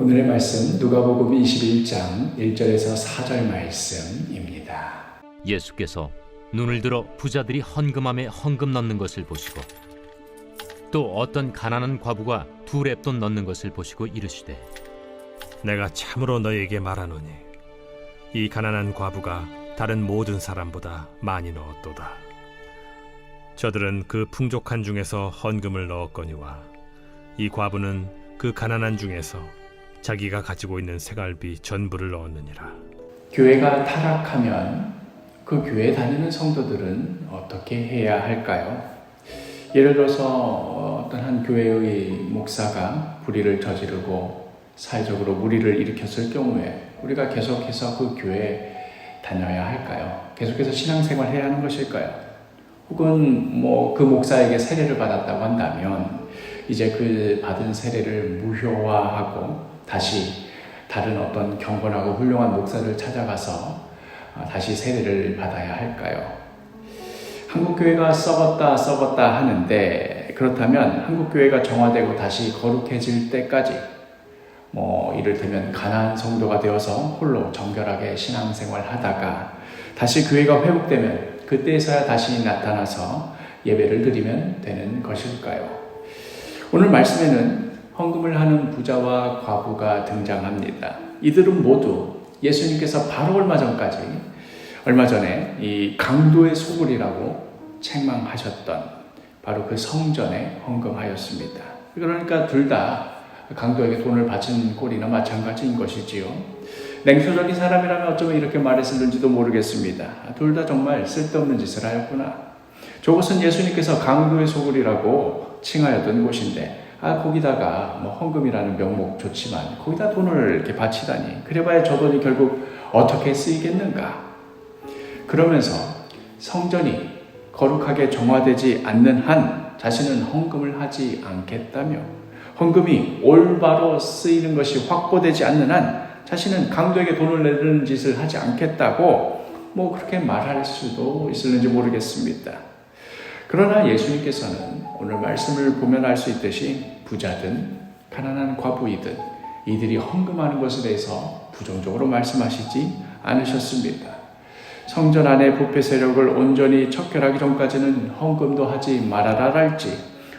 오늘의 말씀 누가복음 21장 1절에서 4절 말씀입니다. 예수께서 눈을 들어 부자들이 헌금함에 헌금 넣는 것을 보시고 또 어떤 가난한 과부가 2렙돈 넣는 것을 보시고 이르시되 내가 참으로 너에게 말하노니 이 가난한 과부가 다른 모든 사람보다 많이 넣었도다. 저들은 그 풍족한 중에서 헌금을 넣었거니와 이 과부는 그 가난한 중에서 자기가 가지고 있는 새갈비 전부를 넣었느니라. 교회가 타락하면 그 교회 다니는 성도들은 어떻게 해야 할까요? 예를 들어서 어떤 한 교회의 목사가 불의를 저지르고 사회적으로 무리를 일으켰을 경우에 우리가 계속해서 그 교회에 다녀야 할까요? 계속해서 신앙생활 해야 하는 것일까요? 혹은 그 목사에게 세례를 받았다고 한다면 이제 그 받은 세례를 무효화하고 다시 다른 어떤 경건하고 훌륭한 목사를 찾아가서 다시 세례를 받아야 할까요? 한국교회가 썩었다 하는데 그렇다면 한국교회가 정화되고 다시 거룩해질 때까지 이를테면 가난한 성도가 되어서 홀로 정결하게 신앙생활 하다가 다시 교회가 회복되면 그때서야 다시 나타나서 예배를 드리면 되는 것일까요? 오늘 말씀에는 헌금을 하는 부자와 과부가 등장합니다. 이들은 모두 예수님께서 바로 얼마 전에 이 강도의 소굴이라고 책망하셨던 바로 그 성전에 헌금하였습니다. 그러니까 둘 다 강도에게 돈을 바친 꼴이나 마찬가지인 것이지요. 냉소적인 사람이라면 어쩌면 이렇게 말했을는지도 모르겠습니다. 둘 다 정말 쓸데없는 짓을 하였구나. 저곳은 예수님께서 강도의 소굴이라고 칭하였던 곳인데 거기다가 헌금이라는 명목 좋지만 거기다 돈을 이렇게 바치다니 그래봐야 저 돈이 결국 어떻게 쓰이겠는가. 그러면서 성전이 거룩하게 정화되지 않는 한 자신은 헌금을 하지 않겠다며 헌금이 올바로 쓰이는 것이 확보되지 않는 한 자신은 강도에게 돈을 내는 짓을 하지 않겠다고 그렇게 말할 수도 있을는지 모르겠습니다. 그러나 예수님께서는 오늘 말씀을 보면 알 수 있듯이 부자든 가난한 과부이든 이들이 헌금하는 것에 대해서 부정적으로 말씀하시지 않으셨습니다. 성전 안의 부패 세력을 온전히 척결하기 전까지는 헌금도 하지 말아라랄지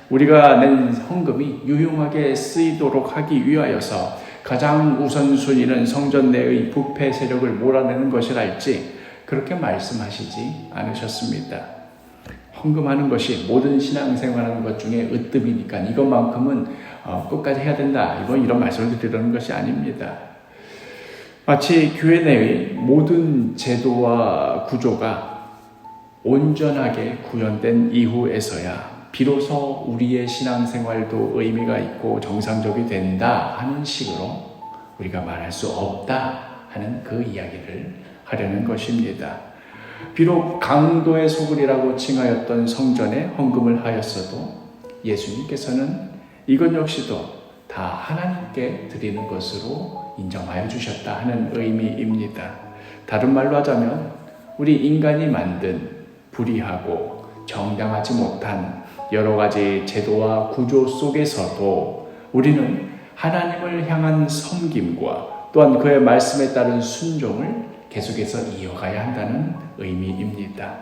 우리가 낸 헌금이 유용하게 쓰이도록 하기 위하여서 가장 우선순위는 성전 내의 부패 세력을 몰아내는 것이랄지 그렇게 말씀하시지 않으셨습니다. 헌금하는 것이 모든 신앙생활하는 것 중에 으뜸이니까 이것만큼은 끝까지 해야 된다. 이런 말씀을 드리는 것이 아닙니다. 마치 교회 내의 모든 제도와 구조가 온전하게 구현된 이후에서야 비로소 우리의 신앙생활도 의미가 있고 정상적이 된다 하는 식으로 우리가 말할 수 없다 하는 그 이야기를 하려는 것입니다. 비록 강도의 소굴이라고 칭하였던 성전에 헌금을 하였어도 예수님께서는 이것 역시도 다 하나님께 드리는 것으로 인정하여 주셨다 하는 의미입니다. 다른 말로 하자면 우리 인간이 만든 불의하고 정당하지 못한 여러 가지 제도와 구조 속에서도 우리는 하나님을 향한 섬김과 또한 그의 말씀에 따른 순종을 계속해서 이어가야 한다는 의미입니다.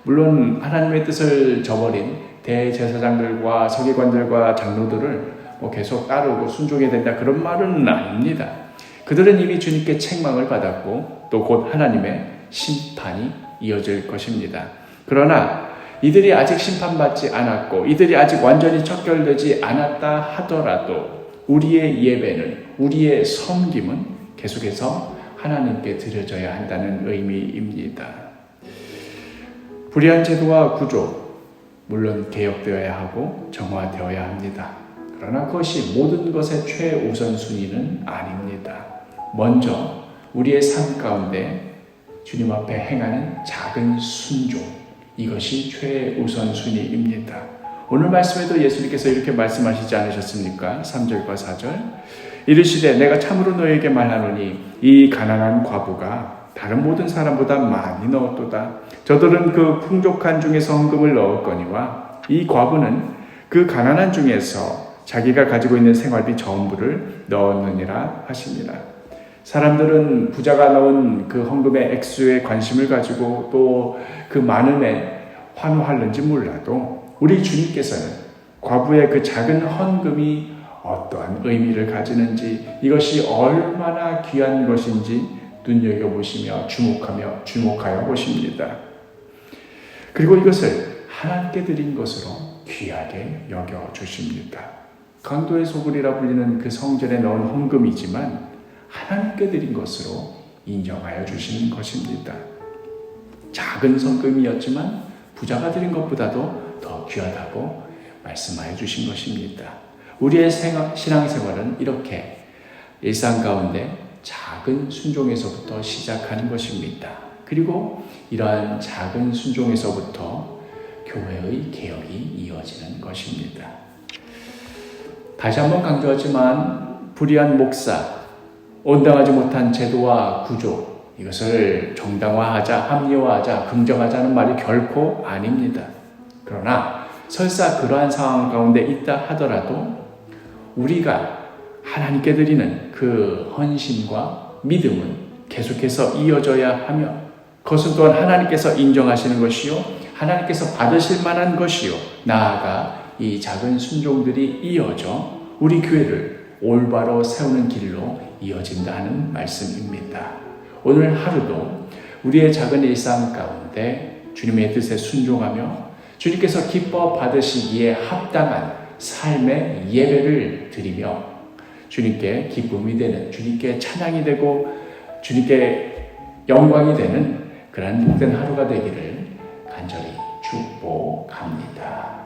물론 하나님의 뜻을 저버린 대제사장들과 서기관들과 장로들을 계속 따르고 순종해야 된다 그런 말은 아닙니다. 그들은 이미 주님께 책망을 받았고 또 곧 하나님의 심판이 이어질 것입니다. 그러나 이들이 아직 심판받지 않았고 이들이 아직 완전히 척결되지 않았다 하더라도 우리의 예배는 우리의 섬김은 계속해서 하나님께 드려져야 한다는 의미입니다. 불의한 제도와 구조 물론 개혁되어야 하고 정화되어야 합니다. 그러나 그것이 모든 것의 최우선순위는 아닙니다. 먼저 우리의 삶 가운데 주님 앞에 행하는 작은 순종 이것이 최우선순위입니다. 오늘 말씀에도 예수님께서 이렇게 말씀하시지 않으셨습니까? 3절과 4절 이르시되 내가 참으로 너에게 말하노니 이 가난한 과부가 다른 모든 사람보다 많이 넣었도다. 저들은 그 풍족한 중에서 헌금을 넣었거니와 이 과부는 그 가난한 중에서 자기가 가지고 있는 생활비 전부를 넣느니라 하십니다. 사람들은 부자가 넣은 그 헌금의 액수에 관심을 가지고 또 그 많음에 환호하는지 몰라도 우리 주님께서는 과부의 그 작은 헌금이 어떠한 의미를 가지는지, 이것이 얼마나 귀한 것인지 눈여겨보시며 주목하여 보십니다. 그리고 이것을 하나님께 드린 것으로 귀하게 여겨주십니다. 강도의 소굴이라 불리는 그 성전에 넣은 헌금이지만 하나님께 드린 것으로 인정하여 주시는 것입니다. 작은 헌금이었지만 부자가 드린 것보다도 더 귀하다고 말씀하여 주신 것입니다. 우리의 신앙생활은 이렇게 일상 가운데 작은 순종에서부터 시작하는 것입니다. 그리고 이러한 작은 순종에서부터 교회의 개혁이 이어지는 것입니다. 다시 한번 강조하지만 불의한 목사, 온당하지 못한 제도와 구조, 이것을 정당화하자, 합리화하자, 긍정하자는 말이 결코 아닙니다. 그러나 설사 그러한 상황 가운데 있다 하더라도 우리가 하나님께 드리는 그 헌신과 믿음은 계속해서 이어져야 하며, 그것은 또한 하나님께서 인정하시는 것이요, 하나님께서 받으실 만한 것이요, 나아가 이 작은 순종들이 이어져 우리 교회를 올바로 세우는 길로 이어진다는 말씀입니다. 오늘 하루도 우리의 작은 일상 가운데 주님의 뜻에 순종하며 주님께서 기뻐 받으시기에 합당한 삶의 예배를 드리며 주님께 기쁨이 되는, 주님께 찬양이 되고 주님께 영광이 되는 그러한 복된 하루가 되기를 간절히 축복합니다.